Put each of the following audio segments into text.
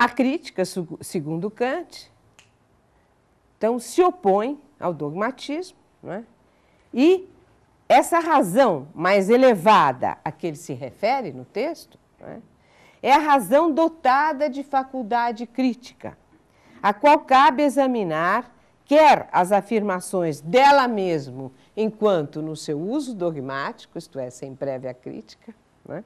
A crítica, segundo Kant, então, se opõe ao dogmatismo, né? E essa razão mais elevada a que ele se refere no texto, né, é a razão dotada de faculdade crítica, a qual cabe examinar quer as afirmações dela mesma, enquanto no seu uso dogmático, isto é, sem prévia crítica, né,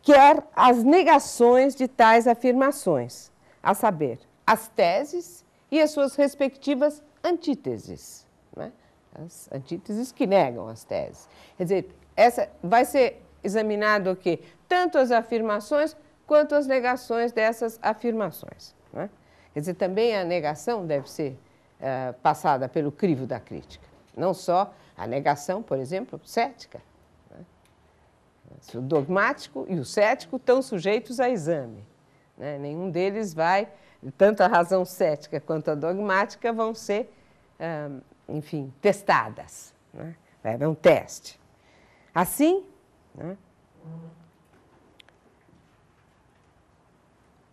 quer as negações de tais afirmações, a saber, as teses e as suas respectivas antíteses, né? As antíteses que negam as teses. Quer dizer, essa vai ser examinado o quê? Tanto as afirmações quanto as negações dessas afirmações, né? Quer dizer, também a negação deve ser passada pelo crivo da crítica, não só a negação, por exemplo, cética. O dogmático e o cético estão sujeitos a exame, né? Nenhum deles vai, tanto a razão cética quanto a dogmática vão ser, enfim, testadas, né? Vai haver um teste. Assim, né,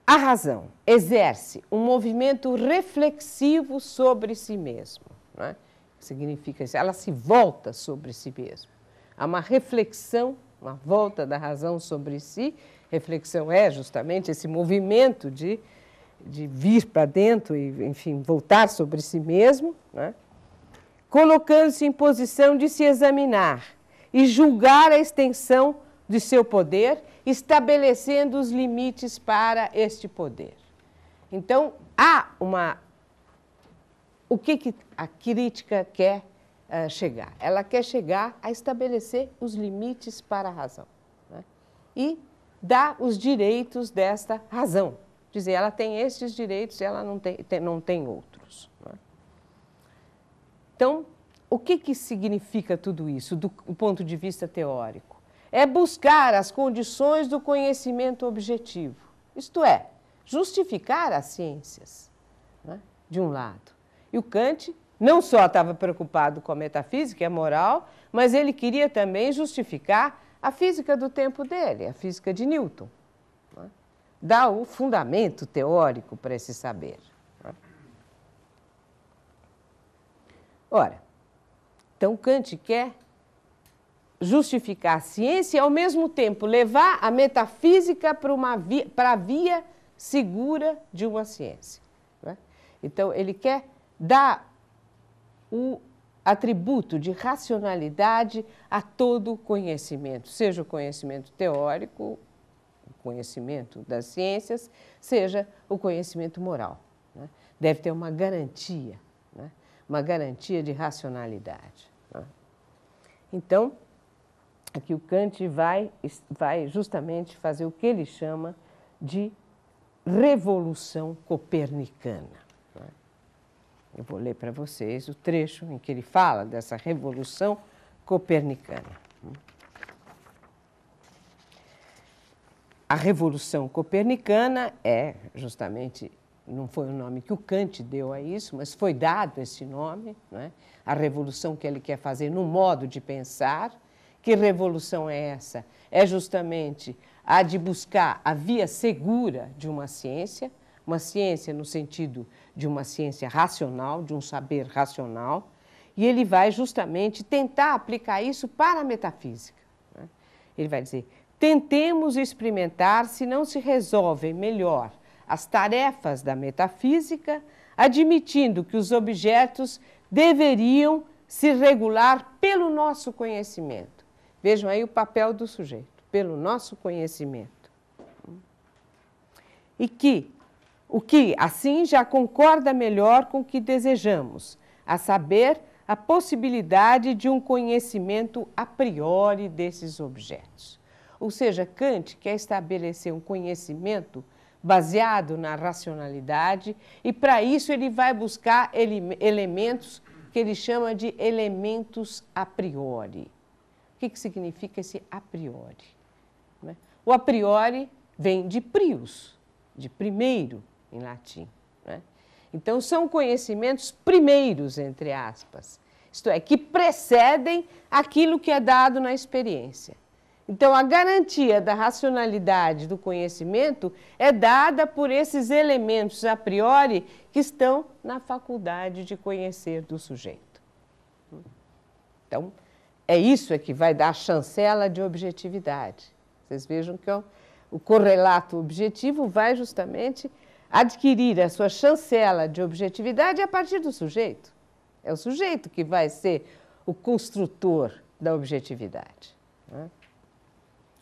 a razão exerce um movimento reflexivo sobre si mesmo, né? Significa isso, ela se volta sobre si mesma. Há uma reflexão, uma volta da razão sobre si. Reflexão é justamente esse movimento de vir para dentro e, enfim, voltar sobre si mesmo, né? Colocando-se em posição de se examinar e julgar a extensão de seu poder, estabelecendo os limites para este poder. Então, há uma... O que a crítica quer chegar? Ela quer chegar a estabelecer os limites para a razão, né? E dar os direitos desta razão. Dizer, ela tem estes direitos e ela não tem outros, né? Então, o que significa tudo isso do ponto de vista teórico? É buscar as condições do conhecimento objetivo, isto é, justificar as ciências, né, de um lado. E o Kant não só estava preocupado com a metafísica e a moral, mas ele queria também justificar a física do tempo dele, a física de Newton, né? Dar o fundamento teórico para esse saber, né? Ora, então Kant quer justificar a ciência e, ao mesmo tempo, levar a metafísica para a via segura de uma ciência, né? Então, ele quer dar o atributo de racionalidade a todo o conhecimento, seja o conhecimento teórico, o conhecimento das ciências, seja o conhecimento moral, né? Deve ter uma garantia, né? Uma garantia de racionalidade, né? Então, aqui o Kant vai justamente fazer o que ele chama de revolução copernicana. Eu vou ler para vocês o trecho em que ele fala dessa revolução copernicana. A revolução copernicana é justamente, não foi o nome que o Kant deu a isso, mas foi dado esse nome, né? A revolução que ele quer fazer no modo de pensar. Que revolução é essa? É justamente a de buscar a via segura de uma ciência no sentido de uma ciência racional, de um saber racional, e ele vai justamente tentar aplicar isso para a metafísica, né? Ele vai dizer, tentemos experimentar se não se resolvem melhor as tarefas da metafísica, admitindo que os objetos deveriam se regular pelo nosso conhecimento. Vejam aí o papel do sujeito, pelo nosso conhecimento. E que o que, assim, já concorda melhor com o que desejamos, a saber, a possibilidade de um conhecimento a priori desses objetos. Ou seja, Kant quer estabelecer um conhecimento baseado na racionalidade e, para isso, ele vai buscar elementos que ele chama de elementos a priori. O que significa esse a priori? O a priori vem de prius, de primeiro, em latim, né? Então, são conhecimentos primeiros, entre aspas, isto é, que precedem aquilo que é dado na experiência. Então, a garantia da racionalidade do conhecimento é dada por esses elementos a priori que estão na faculdade de conhecer do sujeito. Então, é isso que vai dar a chancela de objetividade. Vocês vejam que o correlato objetivo vai justamente adquirir a sua chancela de objetividade a partir do sujeito. É o sujeito que vai ser o construtor da objetividade, né?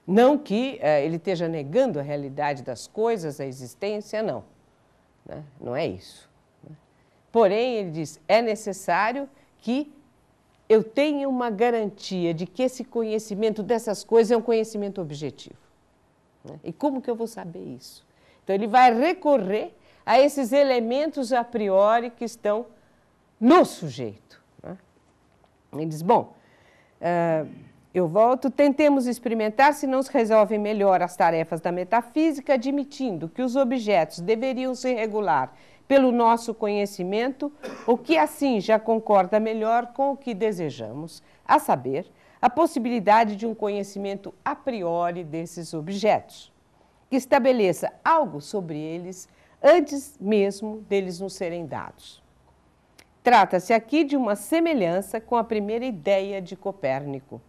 Não que ele esteja negando a realidade das coisas, a existência, não. Né? Não é isso. Né? Porém, ele diz, é necessário que eu tenha uma garantia de que esse conhecimento dessas coisas é um conhecimento objetivo. Né? E como que eu vou saber isso? Então, ele vai recorrer a esses elementos a priori que estão no sujeito. Né? Ele diz, bom, eu volto, tentemos experimentar se não se resolvem melhor as tarefas da metafísica, admitindo que os objetos deveriam se regular pelo nosso conhecimento, o que assim já concorda melhor com o que desejamos, a saber, a possibilidade de um conhecimento a priori desses objetos, que estabeleça algo sobre eles antes mesmo deles nos serem dados. Trata-se aqui de uma semelhança com a primeira ideia de Copérnico.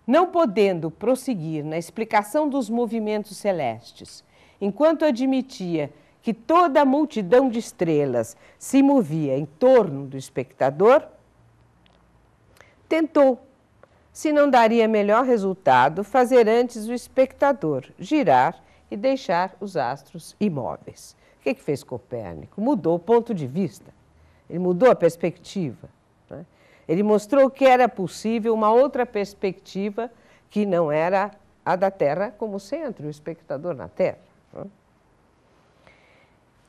Não podendo prosseguir na explicação dos movimentos celestes, enquanto admitia que toda a multidão de estrelas se movia em torno do espectador, tentou, se não daria melhor resultado, fazer antes o espectador girar e deixar os astros imóveis. O que fez Copérnico? Mudou o ponto de vista, ele mudou a perspectiva. Né? Ele mostrou que era possível uma outra perspectiva que não era a da Terra como centro, o espectador na Terra. Né?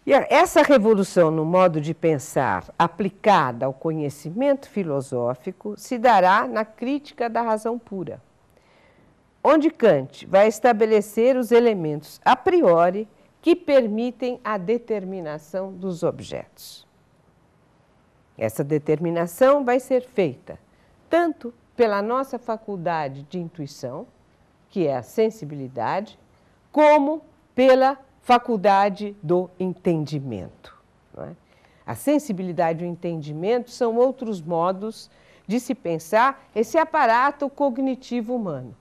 E essa revolução no modo de pensar aplicada ao conhecimento filosófico se dará na crítica da razão pura, onde Kant vai estabelecer os elementos a priori que permitem a determinação dos objetos. Essa determinação vai ser feita tanto pela nossa faculdade de intuição, que é a sensibilidade, como pela faculdade do entendimento. Não é? A sensibilidade e o entendimento são outros modos de se pensar esse aparato cognitivo humano.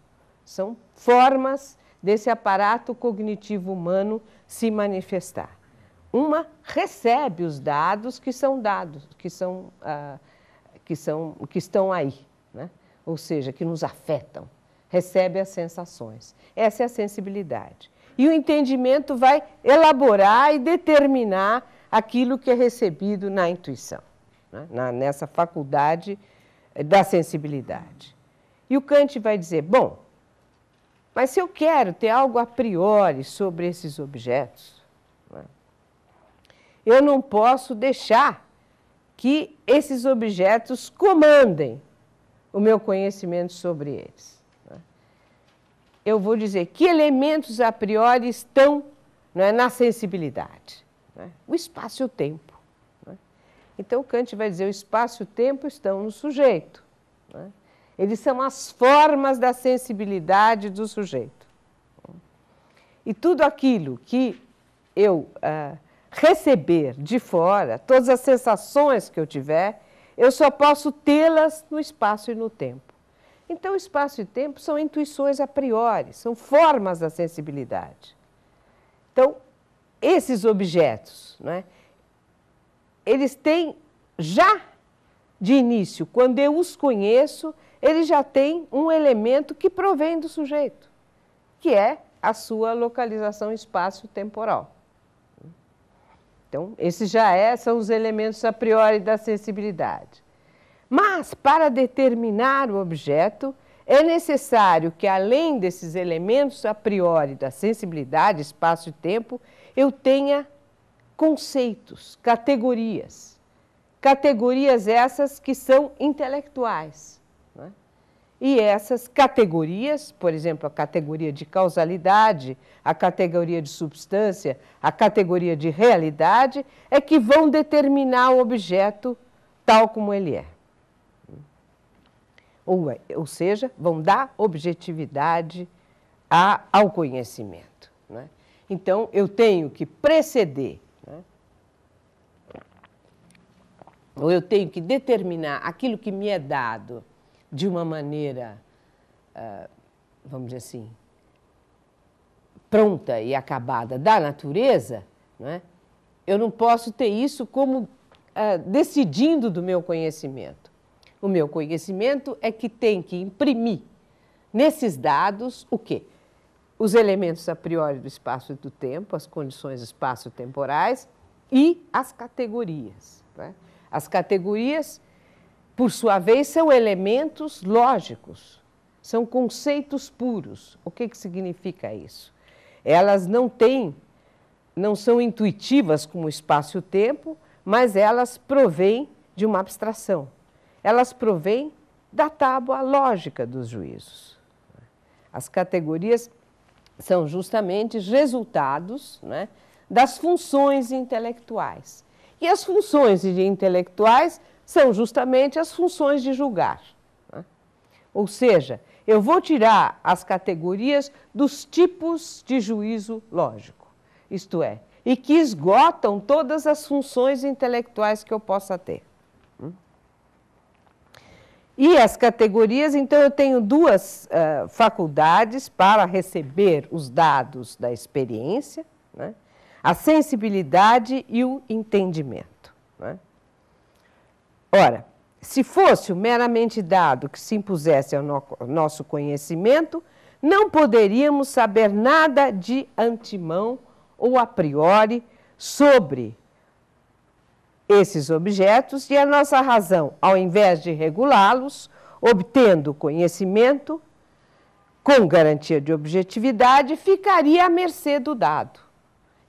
São formas desse aparato cognitivo humano se manifestar. Uma recebe os dados que são dados, que estão aí, né? Ou seja, que nos afetam, recebe as sensações. Essa é a sensibilidade. E o entendimento vai elaborar e determinar aquilo que é recebido na intuição, né? Nessa faculdade da sensibilidade. E o Kant vai dizer, bom, mas se eu quero ter algo a priori sobre esses objetos, né, eu não posso deixar que esses objetos comandem o meu conhecimento sobre eles. Né? Eu vou dizer que elementos a priori estão, né, na sensibilidade. Né? O espaço e o tempo. Né? Então, Kant vai dizer, o espaço e o tempo estão no sujeito. Né? Eles são as formas da sensibilidade do sujeito. E tudo aquilo que eu receber de fora, todas as sensações que eu tiver, eu só posso tê-las no espaço e no tempo. Então, espaço e tempo são intuições a priori, são formas da sensibilidade. Então, esses objetos, né, eles têm já de início, quando eu os conheço, eles já têm um elemento que provém do sujeito, que é a sua localização espaço-temporal. Então, esses já são os elementos a priori da sensibilidade. Mas, para determinar o objeto, é necessário que, além desses elementos a priori da sensibilidade, espaço e tempo, eu tenha conceitos, categorias. Categorias essas que são intelectuais. Né? E essas categorias, por exemplo, a categoria de causalidade, a categoria de substância, a categoria de realidade, é que vão determinar o objeto tal como ele é. ou seja, vão dar objetividade ao conhecimento, né? Então, eu tenho que preceder, né? Ou eu tenho que determinar aquilo que me é dado de uma maneira, vamos dizer assim, pronta e acabada da natureza, né? Eu não posso ter isso como decidindo do meu conhecimento. O meu conhecimento é que tem que imprimir nesses dados o quê? Os elementos a priori do espaço e do tempo, as condições espaço-temporais e as categorias, né? As categorias, por sua vez, são elementos lógicos, são conceitos puros. O que significa isso? Elas não são intuitivas como o espaço e o tempo, mas elas provêm de uma abstração. Elas provêm da tábua lógica dos juízos. As categorias são justamente resultados, né, das funções intelectuais. E as funções intelectuais são justamente as funções de julgar, né? Ou seja, eu vou tirar as categorias dos tipos de juízo lógico, isto é, e que esgotam todas as funções intelectuais que eu possa ter. E as categorias, então, eu tenho duas faculdades para receber os dados da experiência, né? A sensibilidade e o entendimento, né? Ora, se fosse o meramente dado que se impusesse ao nosso conhecimento, não poderíamos saber nada de antemão ou a priori sobre esses objetos e a nossa razão, ao invés de regulá-los, obtendo conhecimento com garantia de objetividade, ficaria à mercê do dado.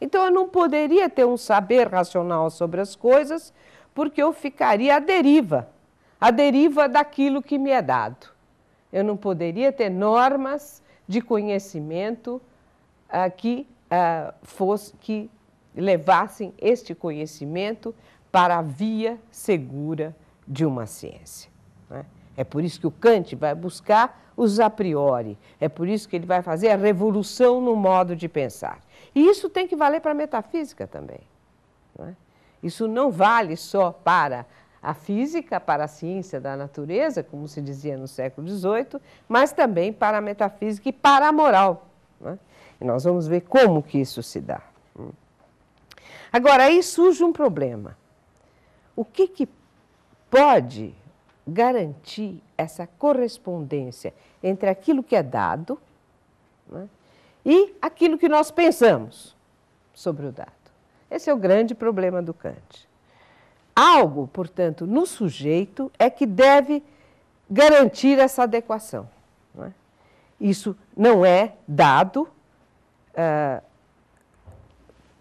Então, eu não poderia ter um saber racional sobre as coisas, porque eu ficaria à deriva daquilo que me é dado. Eu não poderia ter normas de conhecimento que levassem este conhecimento para a via segura de uma ciência, né? É por isso que o Kant vai buscar os a priori, é por isso que ele vai fazer a revolução no modo de pensar. E isso tem que valer para a metafísica também, né? Isso não vale só para a física, para a ciência da natureza, como se dizia no século XVIII, mas também para a metafísica e para a moral, né? E nós vamos ver como que isso se dá. Agora, aí surge um problema. O que pode garantir essa correspondência entre aquilo que é dado, né, e aquilo que nós pensamos sobre o dado? Esse é o grande problema do Kant. Algo, portanto, no sujeito é que deve garantir essa adequação, né? Isso não é dado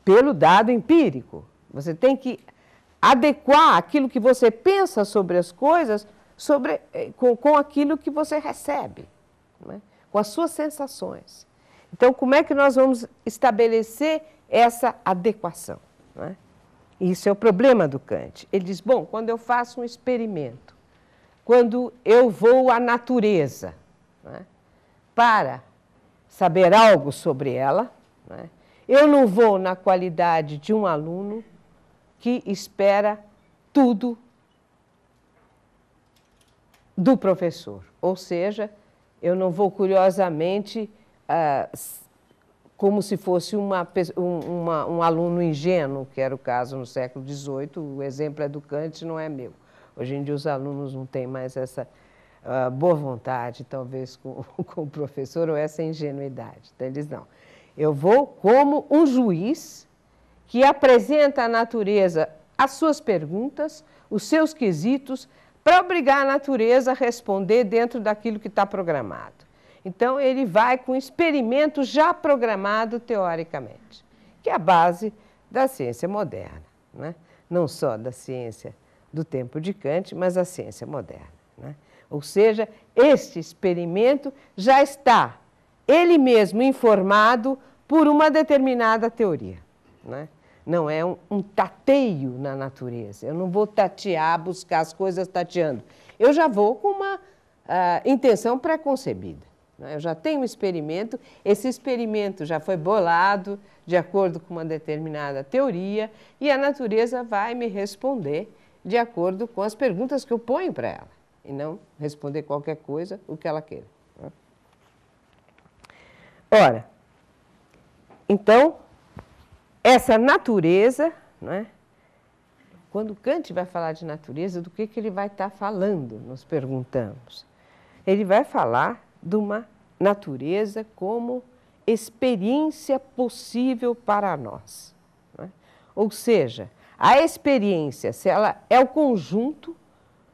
pelo dado empírico. Você tem que adequar aquilo que você pensa sobre as coisas com aquilo que você recebe, né? Com as suas sensações. Então, como é que nós vamos estabelecer essa adequação, né? Isso é o problema do Kant. Ele diz, bom, quando eu faço um experimento, quando eu vou à natureza, né, para saber algo sobre ela, né, eu não vou na qualidade de um aluno que espera tudo do professor. Ou seja, eu não vou curiosamente como se fosse um aluno ingênuo, que era o caso no século XVIII, o exemplo é do Kant, não é meu. Hoje em dia os alunos não têm mais essa boa vontade, talvez, com o professor, ou essa ingenuidade. Então, eles não. Eu vou como um juiz que apresenta à natureza as suas perguntas, os seus quesitos, para obrigar a natureza a responder dentro daquilo que está programado. Então, ele vai com um experimento já programado teoricamente, que é a base da ciência moderna, né? Não só da ciência do tempo de Kant, mas a ciência moderna, né? Ou seja, este experimento já está, ele mesmo, informado por uma determinada teoria, né? Não é um tateio na natureza. Eu não vou tatear, buscar as coisas tateando. Eu já vou com intenção pré-concebida. Eu já tenho um experimento, esse experimento já foi bolado de acordo com uma determinada teoria e a natureza vai me responder de acordo com as perguntas que eu ponho para ela e não responder qualquer coisa, o que ela queira. Ora, então, essa natureza, né, quando Kant vai falar de natureza, do que ele vai estar falando, nos perguntamos. Ele vai falar de uma natureza como experiência possível para nós. Né? Ou seja, a experiência, se ela é o conjunto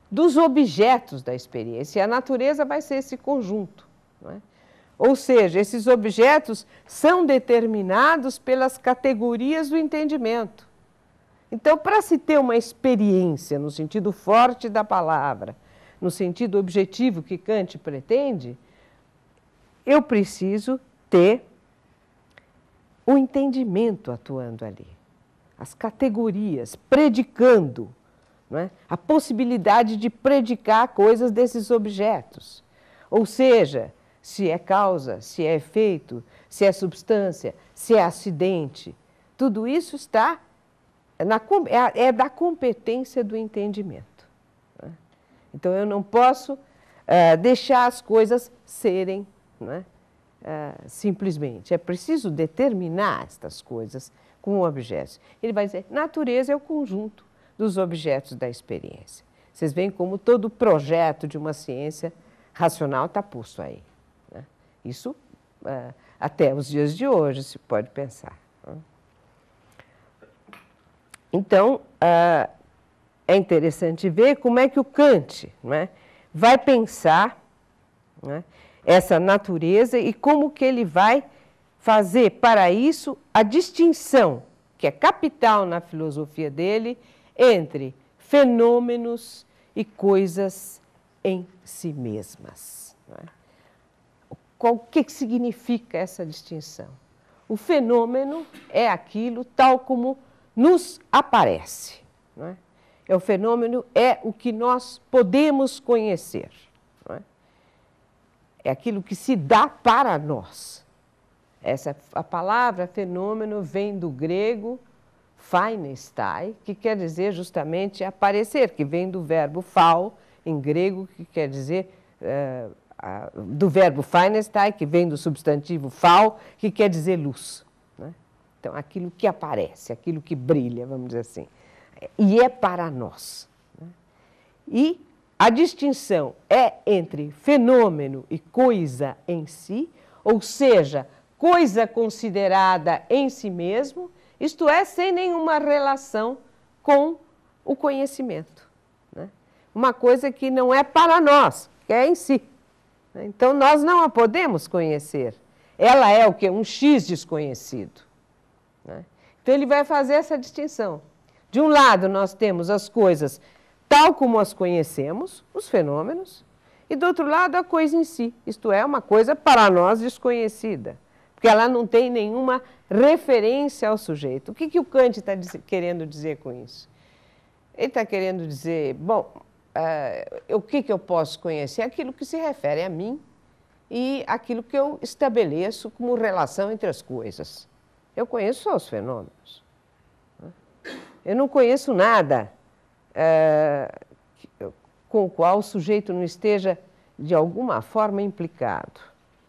dos objetos da experiência, e a natureza vai ser esse conjunto. Né? Ou seja, esses objetos são determinados pelas categorias do entendimento. Então, para se ter uma experiência no sentido forte da palavra, no sentido objetivo que Kant pretende, eu preciso ter o entendimento atuando ali, as categorias, predicando, não é? A possibilidade de predicar coisas desses objetos. Ou seja, se é causa, se é efeito, se é substância, se é acidente, tudo isso está é da competência do entendimento. Né? Então, eu não posso deixar as coisas serem, né, simplesmente. É preciso determinar estas coisas com objetos. Ele vai dizer, natureza é o conjunto dos objetos da experiência. Vocês veem como todo o projeto de uma ciência racional está posto aí. Né? Isso, até os dias de hoje, se pode pensar. Né? Então, é interessante ver como é que o Kant, né, vai pensar, né, essa natureza e como que ele vai fazer para isso a distinção, que é capital na filosofia dele, entre fenômenos e coisas em si mesmas. Né? O que significa essa distinção? O fenômeno é aquilo tal como nos aparece. Não é? O fenômeno é o que nós podemos conhecer. Não é? É aquilo que se dá para nós. A palavra fenômeno vem do grego phainestai, que quer dizer justamente aparecer, que vem do verbo phao, em grego, que quer dizer, do verbo phainestai, que vem do substantivo phao, que quer dizer luz. Né? Então, aquilo que aparece, aquilo que brilha, vamos dizer assim. E é para nós. Né? E a distinção é entre fenômeno e coisa em si, ou seja, coisa considerada em si mesmo, isto é, sem nenhuma relação com o conhecimento. Né? Uma coisa que não é para nós, que é em si. Então, nós não a podemos conhecer. Ela é o quê? Um X desconhecido. Né? Então, ele vai fazer essa distinção. De um lado, nós temos as coisas tal como as conhecemos, os fenômenos, e do outro lado, a coisa em si, isto é, uma coisa para nós desconhecida, porque ela não tem nenhuma referência ao sujeito. O que o Kant está querendo dizer com isso? Ele está querendo dizer, bom, o que eu posso conhecer? Aquilo que se refere a mim e aquilo que eu estabeleço como relação entre as coisas. Eu conheço só os fenômenos. Eu não conheço nada com o qual o sujeito não esteja, de alguma forma, implicado.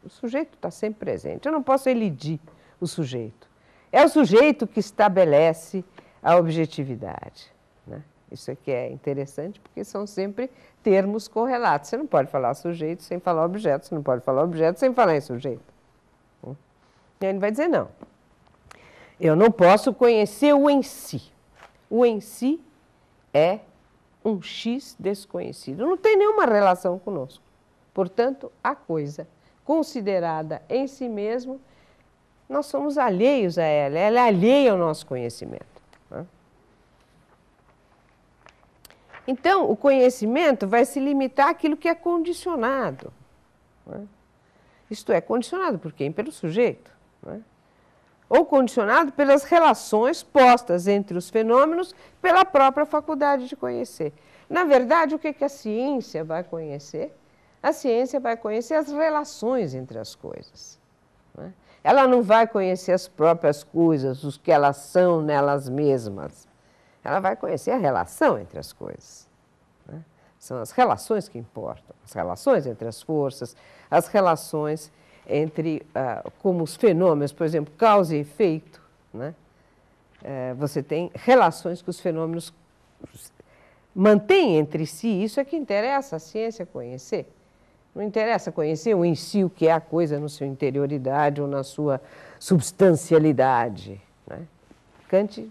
O sujeito está sempre presente. Eu não posso elidir o sujeito. É o sujeito que estabelece a objetividade. Né? Isso aqui é interessante porque são sempre termos correlatos. Você não pode falar sujeito sem falar objeto, você não pode falar objeto sem falar em sujeito. E ele vai dizer, não. Eu não posso conhecer o em si. O em si é um X desconhecido. Não tem nenhuma relação conosco. Portanto, a coisa considerada em si mesmo, nós somos alheios a ela. Ela é alheia ao nosso conhecimento. Né? Então, o conhecimento vai se limitar àquilo que é condicionado. Né? Isto é, condicionado por quem? Pelo sujeito. Né? Ou condicionado pelas relações postas entre os fenômenos pela própria faculdade de conhecer. Na verdade, o que a ciência vai conhecer? A ciência vai conhecer as relações entre as coisas, né? Ela não vai conhecer as próprias coisas, os que elas são nelas mesmas. Ela vai conhecer a relação entre as coisas, né? São as relações que importam, as relações entre as forças, as relações entre, como os fenômenos, por exemplo, causa e efeito, né? Você tem relações que os fenômenos mantêm entre si, isso é que interessa a ciência conhecer. Não interessa conhecer o em si, o que é a coisa no seu interioridade ou na sua substancialidade, né? Kant,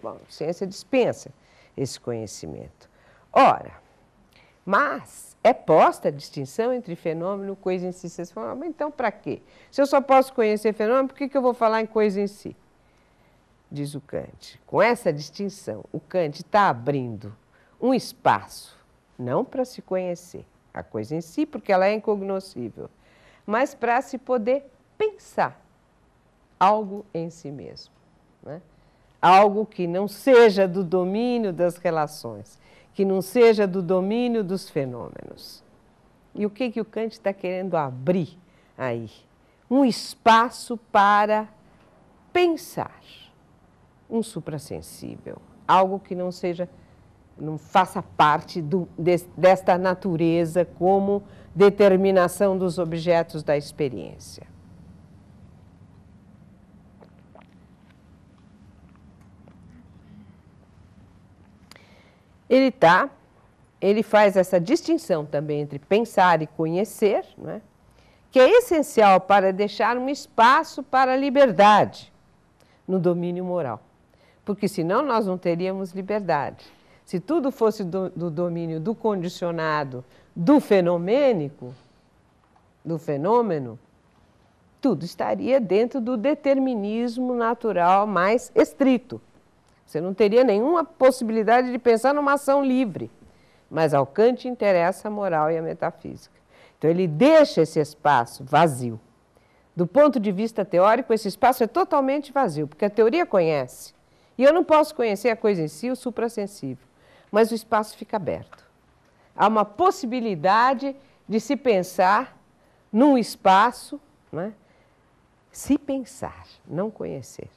bom, a ciência dispensa esse conhecimento. Ora, mas é posta a distinção entre fenômeno e coisa em si. Vocês falam, mas então para quê? Se eu só posso conhecer fenômeno, por que eu vou falar em coisa em si? Diz o Kant. Com essa distinção, o Kant está abrindo um espaço, não para se conhecer a coisa em si, porque ela é incognoscível, mas para se poder pensar algo em si mesmo, né? Algo que não seja do domínio das relações, que não seja do domínio dos fenômenos. E o que o Kant está querendo abrir aí? Um espaço para pensar um suprassensível, algo que não seja, não faça parte desta natureza como determinação dos objetos da experiência. Ele faz essa distinção também entre pensar e conhecer, né, que é essencial para deixar um espaço para a liberdade no domínio moral. Porque senão nós não teríamos liberdade. Se tudo fosse do domínio do condicionado, do fenomênico, do fenômeno, tudo estaria dentro do determinismo natural mais estrito. Você não teria nenhuma possibilidade de pensar numa ação livre. Mas ao Kant interessa a moral e a metafísica. Então ele deixa esse espaço vazio. Do ponto de vista teórico, esse espaço é totalmente vazio, porque a teoria conhece. E eu não posso conhecer a coisa em si, o suprassensível. Mas o espaço fica aberto. Há uma possibilidade de se pensar num espaço, né? Se pensar, não conhecer.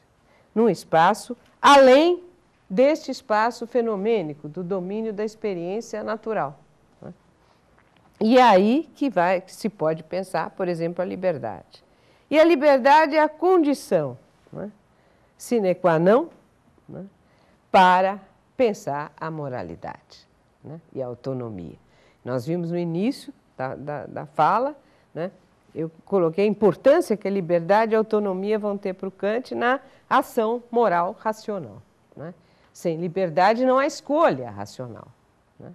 Num espaço além deste espaço fenomênico, do domínio da experiência natural, né? E é aí que se pode pensar, por exemplo, a liberdade. E a liberdade é a condição, né, sine qua non, né, para pensar a moralidade, né, e a autonomia. Nós vimos no início da fala, né, eu coloquei a importância que a liberdade e a autonomia vão ter para o Kant na ação moral racional, né? Sem liberdade não há escolha racional, né?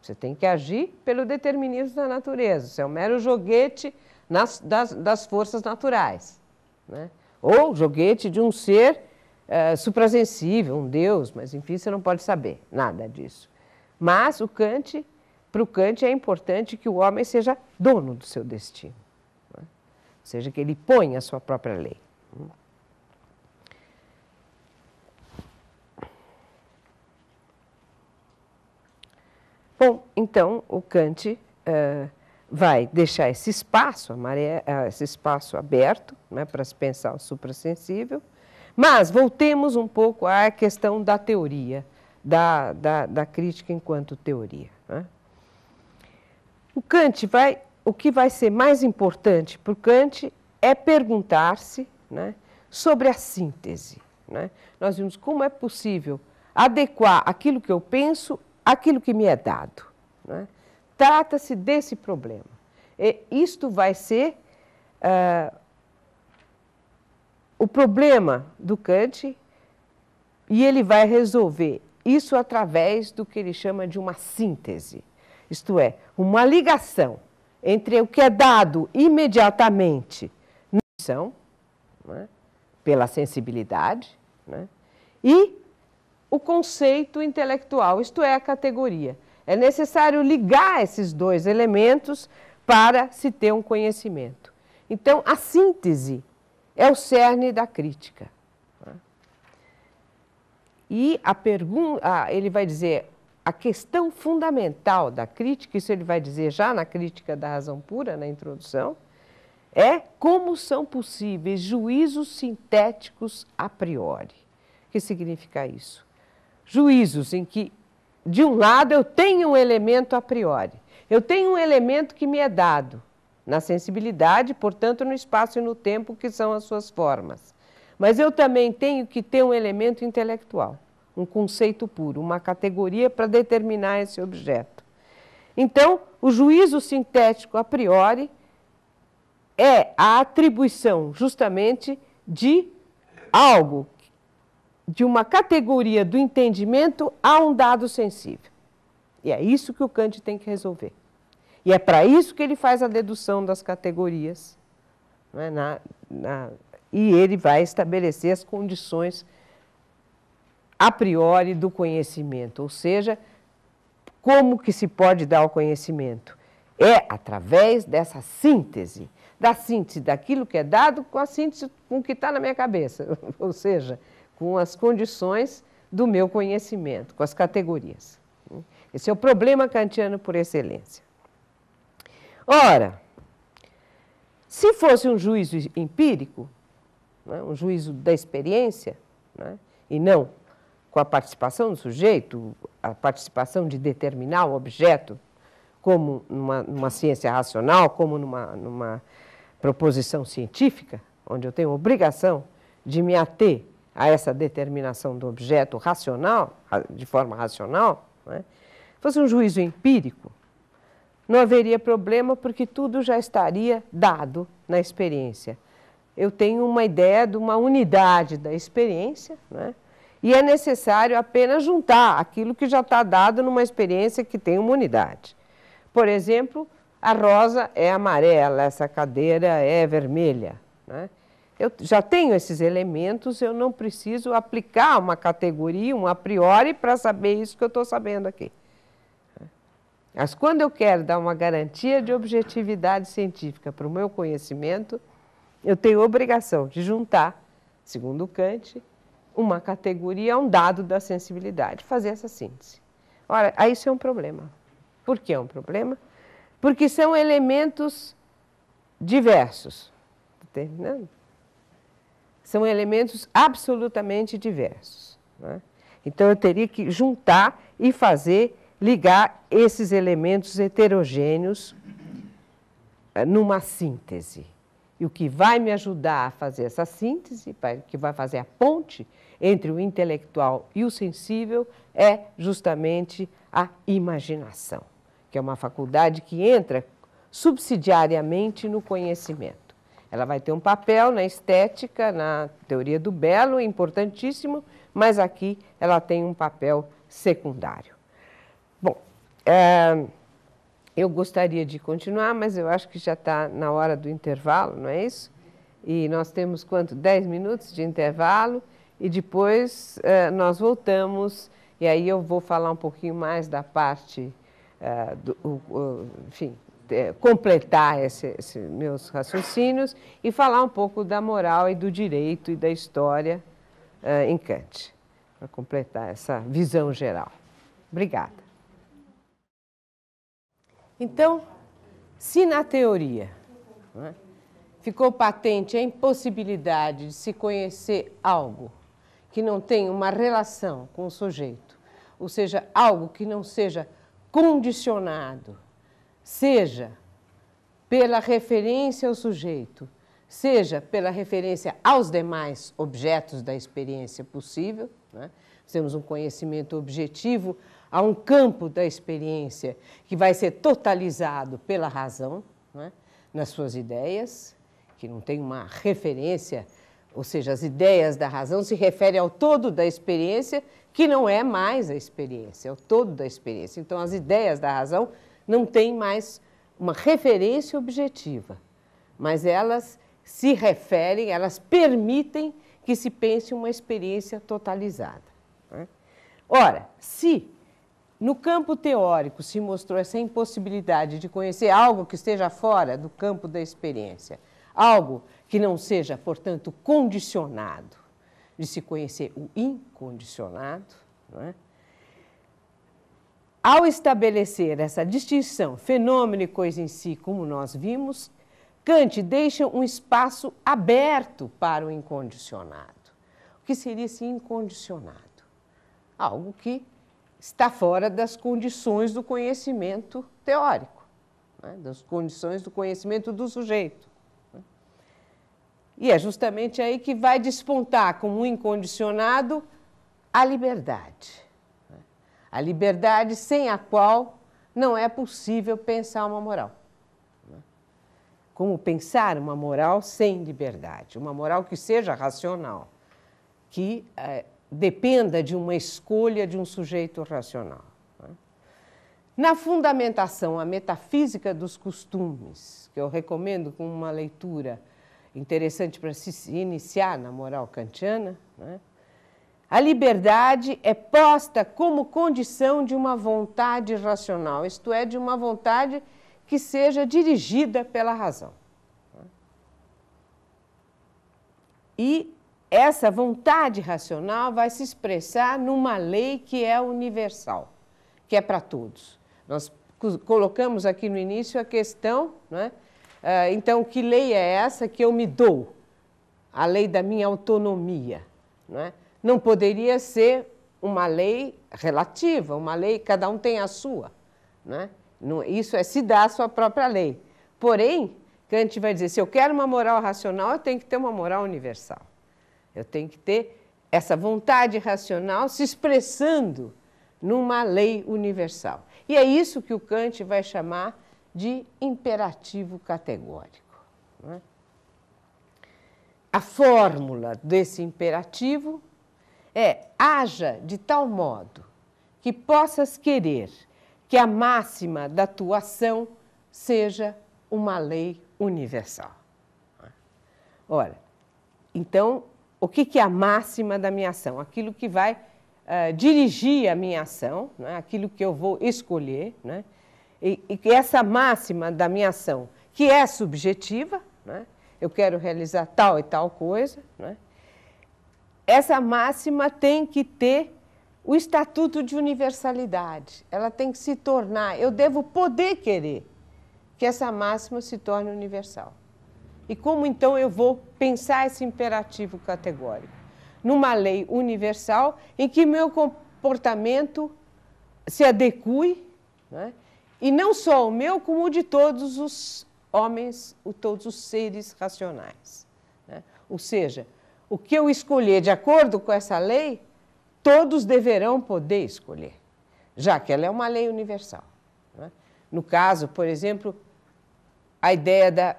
Você tem que agir pelo determinismo da natureza, você é um mero joguete das forças naturais, né? Ou joguete de um ser suprassensível, um Deus, mas enfim, você não pode saber nada disso. Mas para o Kant é importante que o homem seja dono do seu destino, né? Ou seja, que ele ponha a sua própria lei. Bom, então o Kant vai deixar esse espaço, esse espaço aberto, né, para se pensar o suprassensível, mas voltemos um pouco à questão da teoria, da crítica enquanto teoria, né? O que vai ser mais importante para o Kant é perguntar-se, né, sobre a síntese, né? Nós vimos como é possível adequar aquilo que eu penso àquilo que me é dado, né? Trata-se desse problema. E isto vai ser o problema do Kant, e ele vai resolver isso através do que ele chama de uma síntese. Isto é, uma ligação entre o que é dado imediatamente na intuição, né, pela sensibilidade, né, e o conceito intelectual, isto é, a categoria. É necessário ligar esses dois elementos para se ter um conhecimento. Então, a síntese é o cerne da crítica. E ele vai dizer, a questão fundamental da crítica, isso ele vai dizer já na Crítica da Razão Pura, na introdução, é como são possíveis juízos sintéticos a priori. O que significa isso? Juízos em que, de um lado, eu tenho um elemento a priori. Eu tenho um elemento que me é dado na sensibilidade, portanto, no espaço e no tempo, que são as suas formas. Mas eu também tenho que ter um elemento intelectual, um conceito puro, uma categoria para determinar esse objeto. Então, o juízo sintético a priori é a atribuição justamente de algo, de uma categoria do entendimento a um dado sensível. E é isso que o Kant tem que resolver. E é para isso que ele faz a dedução das categorias, né, e ele vai estabelecer as condições a priori do conhecimento, ou seja, como que se pode dar o conhecimento? É através dessa síntese, da síntese daquilo que é dado com a síntese com o que está na minha cabeça, ou seja, com as condições do meu conhecimento, com as categorias. Esse é o problema kantiano por excelência. Ora, se fosse um juízo empírico, né, um juízo da experiência, né, e não com a participação do sujeito, a participação de determinar o objeto, como numa ciência racional, como numa proposição científica, onde eu tenho obrigação de me ater a essa determinação do objeto racional, de forma racional, né? Fosse um juízo empírico, não haveria problema, porque tudo já estaria dado na experiência. Eu tenho uma ideia de uma unidade da experiência, né? E é necessário apenas juntar aquilo que já está dado numa experiência que tem uma unidade. Por exemplo, a rosa é amarela, essa cadeira é vermelha, né? Eu já tenho esses elementos, eu não preciso aplicar uma categoria, um a priori, para saber isso que eu estou sabendo aqui. Mas quando eu quero dar uma garantia de objetividade científica para o meu conhecimento, eu tenho obrigação de juntar, segundo Kant, uma categoria a um dado da sensibilidade, fazer essa síntese. Ora, isso é um problema. Por que é um problema? Porque são elementos diversos. Está entendendo? São elementos absolutamente diversos, né? Então, eu teria que juntar e ligar esses elementos heterogêneos numa síntese. E o que vai me ajudar a fazer essa síntese, que vai fazer a ponte entre o intelectual e o sensível, é justamente a imaginação, que é uma faculdade que entra subsidiariamente no conhecimento. Ela vai ter um papel na estética, na teoria do belo, importantíssimo, mas aqui ela tem um papel secundário. Bom, eu gostaria de continuar, mas eu acho que já está na hora do intervalo, não é isso? E nós temos quanto? 10 minutos de intervalo e depois nós voltamos e aí eu vou falar um pouquinho mais da parte, enfim, completar esses meus raciocínios e falar um pouco da moral e do direito e da história em Kant, para completar essa visão geral. Obrigada. Então, se na teoria, né, ficou patente a impossibilidade de se conhecer algo que não tem uma relação com o sujeito, ou seja, algo que não seja condicionado, seja pela referência ao sujeito, seja pela referência aos demais objetos da experiência possível, né? Temos um conhecimento objetivo a um campo da experiência que vai ser totalizado pela razão, né, nas suas ideias, que não tem uma referência, ou seja, as ideias da razão se referem ao todo da experiência, que não é mais a experiência, é o todo da experiência. Então, as ideias da razão não têm mais uma referência objetiva, mas elas se referem, elas permitem que se pense uma experiência totalizada, né? Ora, se no campo teórico se mostrou essa impossibilidade de conhecer algo que esteja fora do campo da experiência, algo que não seja, portanto, condicionado, de se conhecer o incondicionado, não é? Ao estabelecer essa distinção fenômeno e coisa em si, como nós vimos, Kant deixa um espaço aberto para o incondicionado. O que seria esse incondicionado? Algo que está fora das condições do conhecimento teórico, né? Das condições do conhecimento do sujeito. Né? E é justamente aí que vai despontar como um incondicionado a liberdade. Né? A liberdade sem a qual não é possível pensar uma moral. Né? Como pensar uma moral sem liberdade? Uma moral que seja racional, que dependa de uma escolha de um sujeito racional. Na fundamentação, a metafísica dos costumes, que eu recomendo como uma leitura interessante para se iniciar na moral kantiana, né? A liberdade é posta como condição de uma vontade racional, isto é, de uma vontade que seja dirigida pela razão. E essa vontade racional vai se expressar numa lei que é universal, que é para todos. Nós colocamos aqui no início a questão, né? Então, que lei é essa que eu me dou? A lei da minha autonomia. Né? Não poderia ser uma lei relativa, uma lei, cada um tem a sua. Né? Isso é se dar a sua própria lei. Porém, Kant vai dizer, se eu quero uma moral racional, eu tenho que ter uma moral universal. Eu tenho que ter essa vontade racional se expressando numa lei universal. E é isso que o Kant vai chamar de imperativo categórico. Né? A fórmula desse imperativo é: haja de tal modo que possas querer que a máxima da tua ação seja uma lei universal. Ora, então, o que é a máxima da minha ação? Aquilo que vai dirigir a minha ação, né? Aquilo que eu vou escolher, né? E que essa máxima da minha ação, que é subjetiva, né? Eu quero realizar tal e tal coisa, né? Essa máxima tem que ter o estatuto de universalidade, ela tem que se tornar, eu devo poder querer que essa máxima se torne universal. E como então eu vou pensar esse imperativo categórico? Numa lei universal em que meu comportamento se adeque, né? E não só o meu, como o de todos os homens, todos os seres racionais. Né? Ou seja, o que eu escolher de acordo com essa lei, todos deverão poder escolher, já que ela é uma lei universal. Né? No caso, por exemplo, a ideia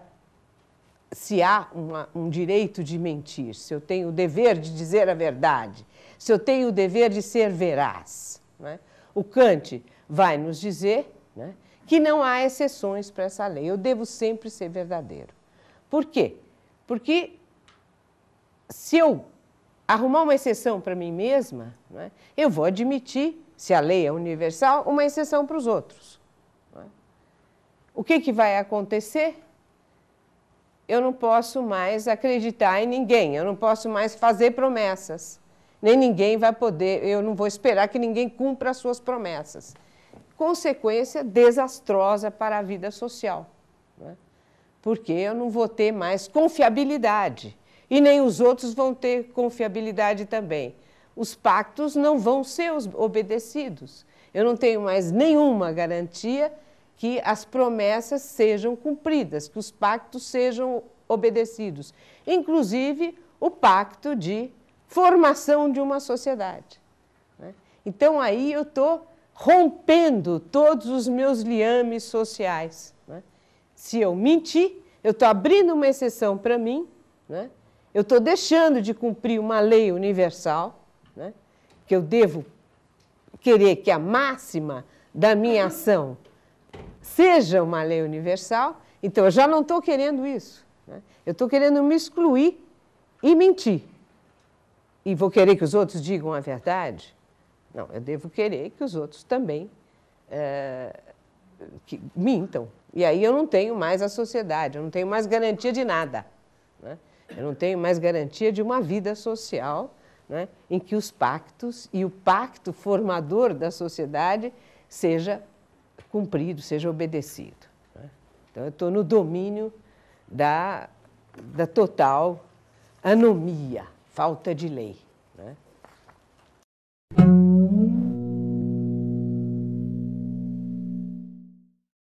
se há um direito de mentir, se eu tenho o dever de dizer a verdade, se eu tenho o dever de ser veraz. Né? O Kant vai nos dizer, né, que não há exceções para essa lei, eu devo sempre ser verdadeiro. Por quê? Porque se eu arrumar uma exceção para mim mesma, né, eu vou admitir, se a lei é universal, uma exceção para os outros. Né? O que vai acontecer? Eu não posso mais acreditar em ninguém, eu não posso mais fazer promessas, nem ninguém vai poder, eu não vou esperar que ninguém cumpra as suas promessas. Consequência desastrosa para a vida social, né? Porque eu não vou ter mais confiabilidade e nem os outros vão ter confiabilidade também. Os pactos não vão ser obedecidos, eu não tenho mais nenhuma garantia que as promessas sejam cumpridas, que os pactos sejam obedecidos, inclusive o pacto de formação de uma sociedade. Né? Então, aí eu estou rompendo todos os meus liames sociais. Né? Se eu mentir, eu estou abrindo uma exceção para mim, né? Eu estou deixando de cumprir uma lei universal, né? Que eu devo querer que a máxima da minha ação seja uma lei universal, então eu já não estou querendo isso. Né? Eu estou querendo me excluir e mentir. E vou querer que os outros digam a verdade? Não, eu devo querer que os outros também que mintam. E aí eu não tenho mais a sociedade, eu não tenho mais garantia de nada. Né? Eu não tenho mais garantia de uma vida social, né, em que os pactos e o pacto formador da sociedade seja cumprido, seja obedecido. Né? Então, eu estou no domínio da total anomia, falta de lei. Né?